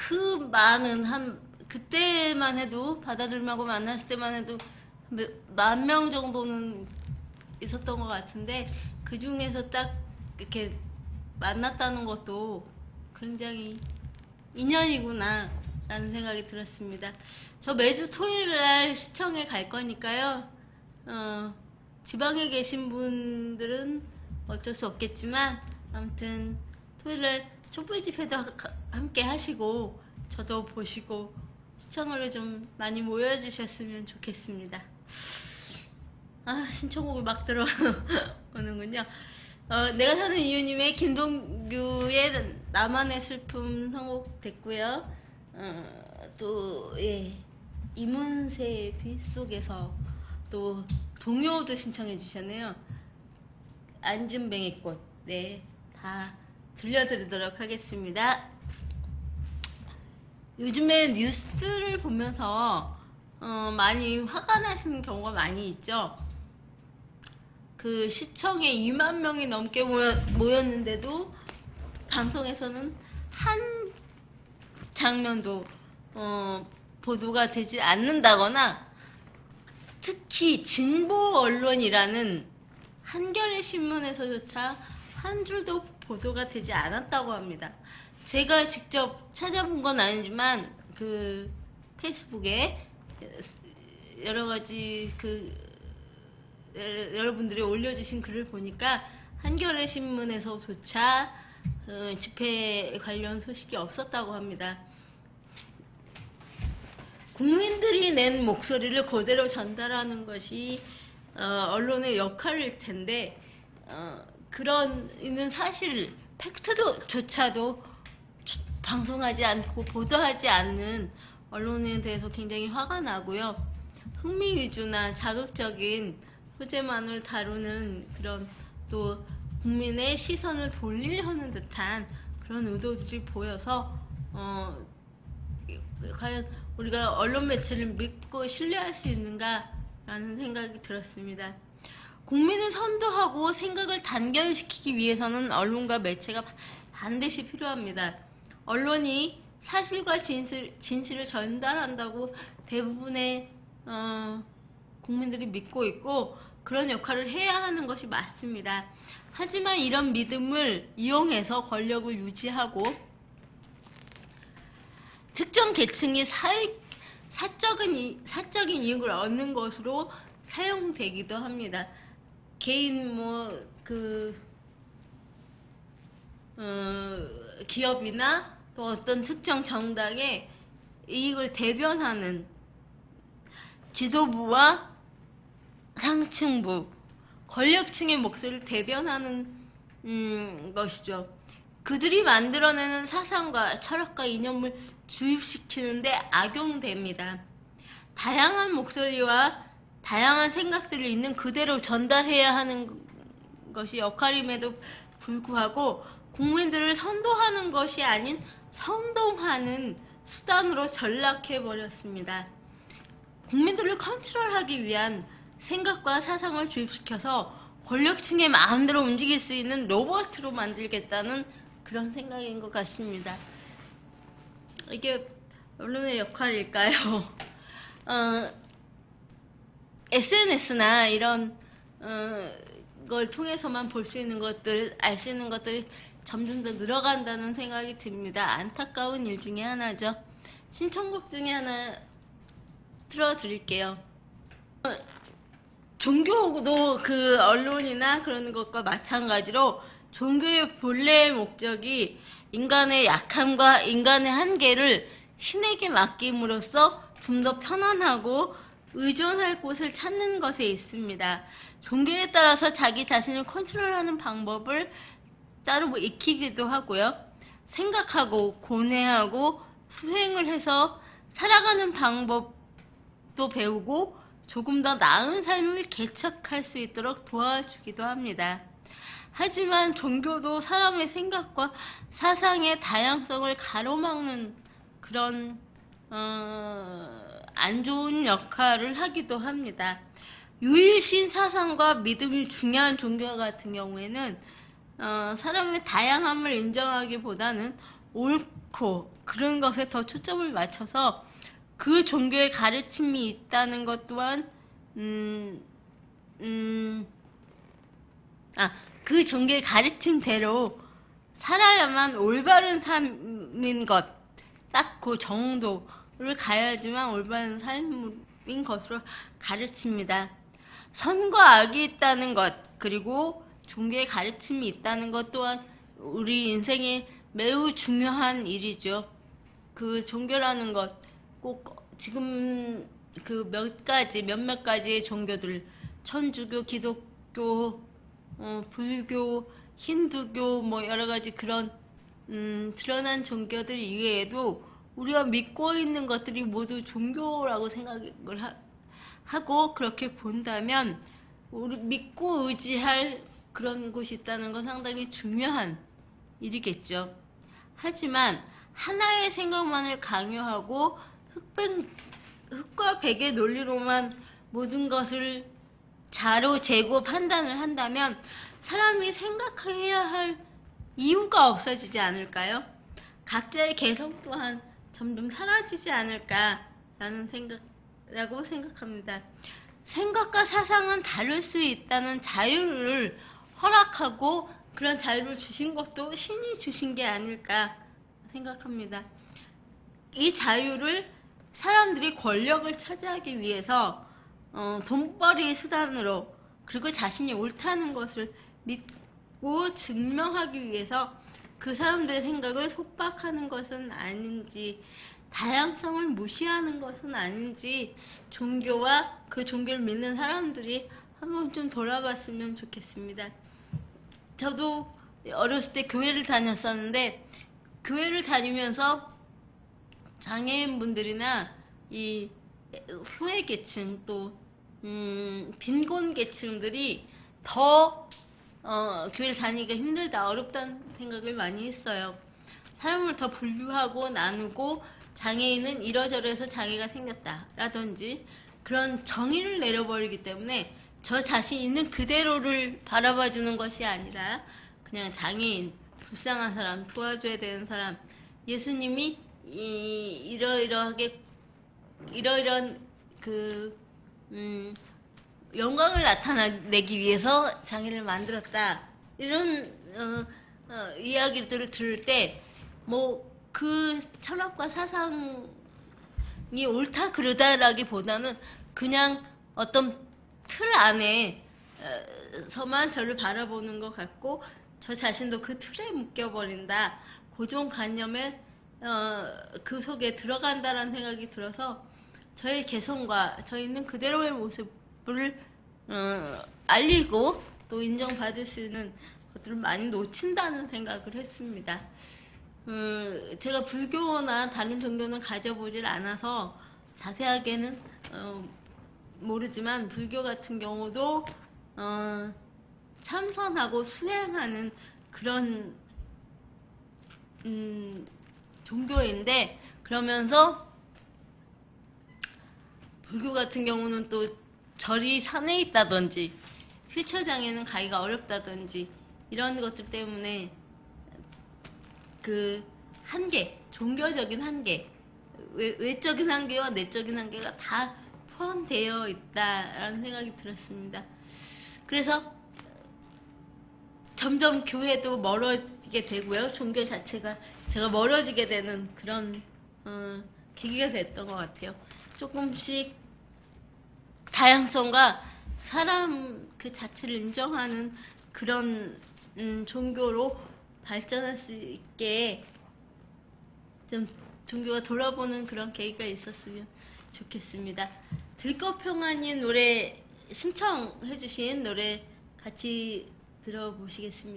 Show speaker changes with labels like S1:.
S1: 그 많은 그때만 해도 바다들하고 만났을 때만 해도 10,000명 정도는 있었던 것 같은데 그 중에서 딱 이렇게 만났다는 것도 굉장히 인연이구나 라는 생각이 들었습니다. 저 매주 토요일날 시청에 갈 거니까요. 지방에 계신 분들은 어쩔 수 없겠지만 아무튼 토요일날 촛불 집회도 함께 하시고 저도 보시고 시청으로 좀 많이 모여주셨으면 좋겠습니다. 신청곡이 막 들어오는군요. 내가 사는 이유님의 김동규의 나만의 슬픔 선곡됐고요. 이문세의 빛 속에서 또 동요도 신청해 주셨네요. 안진뱅이꽃. 다 들려드리도록 하겠습니다. 요즘에 뉴스를 보면서 많이 화가 나시는 경우가 많이 있죠. 그 시청에 2만 명이 넘게 모였는데도 방송에서는 한 장면도 보도가 되지 않는다거나, 특히 진보 언론이라는 한겨레 신문에서조차 한 줄도 보도가 되지 않았다고 합니다. 제가 직접 찾아본 건 아니지만 그 페이스북에 여러 가지 여러분들이 올려주신 글을 보니까 한겨레 신문에서조차 집회 관련 소식이 없었다고 합니다. 국민들이 낸 목소리를 그대로 전달하는 것이 언론의 역할일 텐데, 그런 사실 팩트조차도 방송하지 않고 보도하지 않는 언론에 대해서 굉장히 화가 나고요. 흥미 위주나 자극적인 소재만을 다루는 그런, 또 국민의 시선을 돌리려는 듯한 그런 의도들이 보여서 과연 우리가 언론 매체를 믿고 신뢰할 수 있는가 라는 생각이 들었습니다. 국민을 선도하고 생각을 단결시키기 위해서는 언론과 매체가 반드시 필요합니다. 언론이 사실과 진실을 전달한다고 대부분의 국민들이 믿고 있고 그런 역할을 해야 하는 것이 맞습니다. 하지만 이런 믿음을 이용해서 권력을 유지하고 특정 계층이 사적인 이익을 얻는 것으로 사용되기도 합니다. 개인 기업이나 또 어떤 특정 정당의 이익을 대변하는 지도부와 상층부, 권력층의 목소리를 대변하는 것이죠. 그들이 만들어내는 사상과 철학과 이념을 주입시키는데 악용됩니다. 다양한 목소리와 다양한 생각들을 있는 그대로 전달해야 하는 것이 역할임에도 불구하고 국민들을 선도하는 것이 아닌 선동하는 수단으로 전락해버렸습니다. 국민들을 컨트롤하기 위한 생각과 사상을 주입시켜서 권력층의 마음대로 움직일 수 있는 로봇으로 만들겠다는 그런 생각인 것 같습니다. 이게 언론의 역할일까요? SNS나 이런 걸 통해서만 볼 수 있는 것들, 알 수 있는 것들이 점점 더 늘어간다는 생각이 듭니다. 안타까운 일 중에 하나죠. 신청곡 중에 하나 틀어드릴게요. 종교도 그 언론이나 그런 것과 마찬가지로 종교의 본래의 목적이 인간의 약함과 인간의 한계를 신에게 맡김으로써 좀 더 편안하고 의존할 곳을 찾는 것에 있습니다. 종교에 따라서 자기 자신을 컨트롤하는 방법을 따로 익히기도 하고요. 생각하고 고뇌하고 수행을 해서 살아가는 방법도 배우고 조금 더 나은 삶을 개척할 수 있도록 도와주기도 합니다. 하지만 종교도 사람의 생각과 사상의 다양성을 가로막는 그런 안 좋은 역할을 하기도 합니다. 유일신 사상과 믿음이 중요한 종교 같은 경우에는 사람의 다양함을 인정하기보다는 옳고 않고 그런 것에 더 초점을 맞춰서 그 종교의 가르침이 있다는 것 또한 그 종교의 가르침대로 살아야만 올바른 삶인 것, 딱 그 정도를 가야지만 올바른 삶인 것으로 가르칩니다. 선과 악이 있다는 것, 그리고 종교의 가르침이 있다는 것 또한 우리 인생에 매우 중요한 일이죠. 그 종교라는 것, 꼭 지금 그 몇몇 가지의 종교들, 천주교, 기독교, 불교, 힌두교, 뭐 여러 가지 그런 드러난 종교들 이외에도 우리가 믿고 있는 것들이 모두 종교라고 생각을 하고 그렇게 본다면 우리 믿고 의지할 그런 곳이 있다는 건 상당히 중요한 일이겠죠. 하지만 하나의 생각만을 강요하고 흑과 백의 논리로만 모든 것을 자로 재고 판단을 한다면 사람이 생각해야 할 이유가 없어지지 않을까요? 각자의 개성 또한 점점 사라지지 않을까라는 생각이라고 생각합니다. 생각과 사상은 다를 수 있다는 자유를 허락하고 그런 자유를 주신 것도 신이 주신 게 아닐까 생각합니다. 이 자유를 사람들이 권력을 차지하기 위해서 돈벌이 수단으로 그리고 자신이 옳다는 것을 믿고 증명하기 위해서 그 사람들의 생각을 속박하는 것은 아닌지, 다양성을 무시하는 것은 아닌지 종교와 그 종교를 믿는 사람들이 한번 좀 돌아봤으면 좋겠습니다. 저도 어렸을 때 교회를 다녔었는데 교회를 다니면서 장애인분들이나 이 소외계층 또 빈곤계층들이 더 교회를 다니기가 힘들다, 어렵다는 생각을 많이 했어요. 사람을 더 분류하고 나누고 장애인은 이러저러해서 장애가 생겼다 라든지 그런 정의를 내려버리기 때문에 저 자신 있는 그대로를 바라봐주는 것이 아니라 그냥 장애인, 불쌍한 사람, 도와줘야 되는 사람, 예수님이 이러이러한 그 영광을 나타내기 위해서 장애를 만들었다, 이런 이야기들을 들을 때 뭐 그 철학과 사상이 옳다 그르다라기보다는 그냥 어떤 틀 안에서만 저를 바라보는 것 같고 저 자신도 그 틀에 묶여버린다, 고정관념에 그 속에 들어간다라는 생각이 들어서 저의 개성과 저 있는 그대로의 모습을 알리고 또 인정받을 수 있는 것들을 많이 놓친다는 생각을 했습니다. 제가 불교나 다른 종교는 가져보질 않아서 자세하게는 모르지만 불교 같은 경우도 참선하고 수행하는 그런 종교인데, 그러면서 불교 같은 경우는 또 절이 산에 있다든지 휠체어 장애는 가기가 어렵다든지 이런 것들 때문에 그 한계, 종교적인 한계, 외적인 한계와 내적인 한계가 다 포함되어 있다라는 생각이 들었습니다. 그래서 점점 교회도 멀어지게 되고요. 종교 자체가 제가 멀어지게 되는 그런 계기가 됐던 것 같아요. 조금씩 다양성과 사람 그 자체를 인정하는 그런 종교로 발전할 수 있게 좀 종교가 돌아보는 그런 계기가 있었으면 좋겠습니다. 들꽃평안이 노래 신청해 주신 노래 같이 들어보시겠습니다.